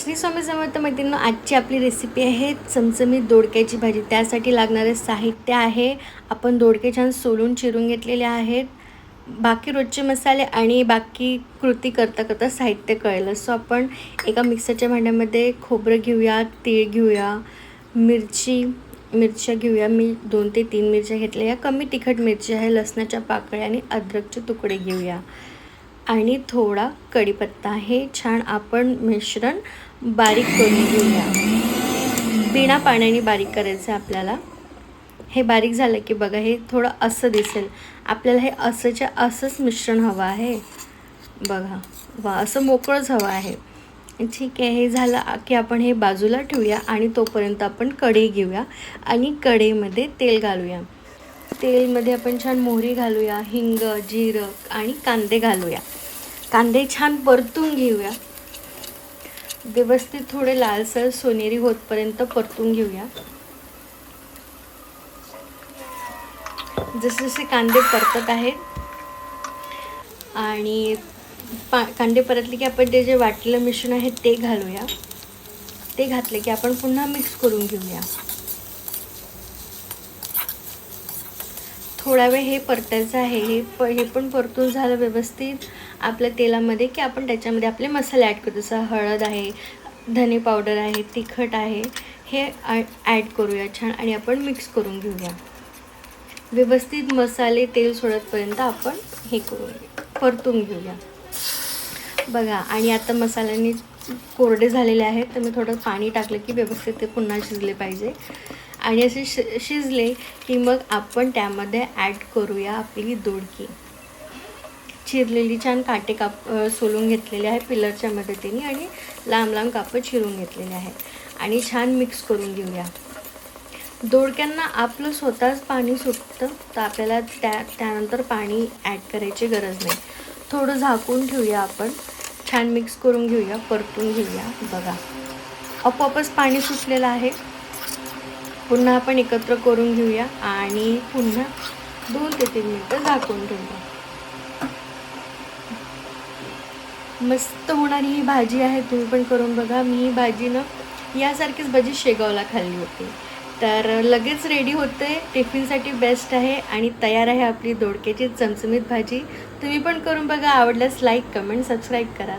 श्री स्वामी समर्थ मैत्रिणींनो, आजची आपली रेसिपी आहे चमचमीत दोडक्याची भाजी। त्यासाठी लागणारे साहित्य आहे, आपण दोडके छान सोलून चिरून घेतलेले आहेत। बाकी रोजचे मसाले आणि बाकी कृती करता करता साहित्य कळलं। सो आपण एका मिक्सरच्या भांड्यामध्ये खोबरं घेऊया, तीळ घेऊया, मिरच्या घेऊया। मी 2 ते 3 मिरच्या घेतल्या, कमी तिखट मिरची आहे, लसणाच्या पाकळ्या आणि अद्रकचे तुकडे घेऊया आणि थोडा कढीपत्ता। हे छान आपण मिश्रण बारीक करून घेऊया, बिना पाण्याने बारीक करायचं आपल्याला। हे बारीक झालं की बघा, हे थोडं असं दिसेल आपल्याला। हे असंच मिश्रण हवं आहे बघा, वा असं मोकळंच हवं आहे। ठीक आहे, हे झालं की आपण हे बाजूला ठेवूया आणि तोपर्यंत आपण कढई घेऊया आणि कढईमध्ये तेल घालूया। तेलमध्ये आपण छान मोहरी घालूया, हिंग, जिरं आणि कांदे घालूया। कांदे छान परतून घेऊया, व्यवस्थित थोडे लालसर सोनेरी होतपर्यंत परतून घेऊया। जसे जसे कांदे परतत आहेत आणि कांदे परतले की आपण ते जे वाटलेलं मिश्रण आहे ते घालूया। ते घातले की आपण पुन्हा मिक्स करून घेऊया। थोडा वेळ हे परतायचं आहे। हे पण परतून झालं व्यवस्थित आपल्या तेलामध्ये की आपण त्याच्यामध्ये आपले मसाले ॲड करू। जसं हळद आहे, धने पावडर आहे, तिखट आहे, हे ॲड करूया छान आणि आपण मिक्स करून घेऊया। व्यवस्थित मसाले तेल सोडतपर्यंत आपण हे करूया, परतून घेऊया बघा। आणि आता मसाल्याने कोरडे झालेले आहेत, तर मी थोडं पाणी टाकलं की व्यवस्थित ते पुन्हा शिजले पाहिजे। आणि असे शिजले की मग आपण त्यामध्ये ॲड करूया आपली दोडकी चिरलेली, छान काटे सोलून घेतलेले आहे पिलरच्या मदतीने आणि लांब लांब कापं चिरून घेतलेले आहे आणि छान मिक्स करून घेऊया। दोडक्यांना आपलं स्वतःच पाणी सुटतं, तर आपल्याला त्यानंतर पाणी ॲड करायची गरज नाही। थोडं झाकून ठेवूया, आपण छान मिक्स करून घेऊया, परतून घेऊया बघा, आपोआपच पाणी सुटलेलं आहे। पुन्हा आपण एकत्र करून घेऊया आणि पुन्हा 2 ते 3 मिनिटं झाकून ठेवूया। मस्त होणारी ही भाजी आहे, तुम्ही पण करून बघा। मी ही भाजी यासारखीच भाजी शेगावला खाल्ली होती, तर लगेच रेडी होते, टिफिनसाठी बेस्ट आहे आणि तयार आहे आपली दोडक्याची चमचमीत भाजी। तुम्ही पण करून बघा, आवडल्यास लाईक, कमेंट, सबस्क्राईब करा।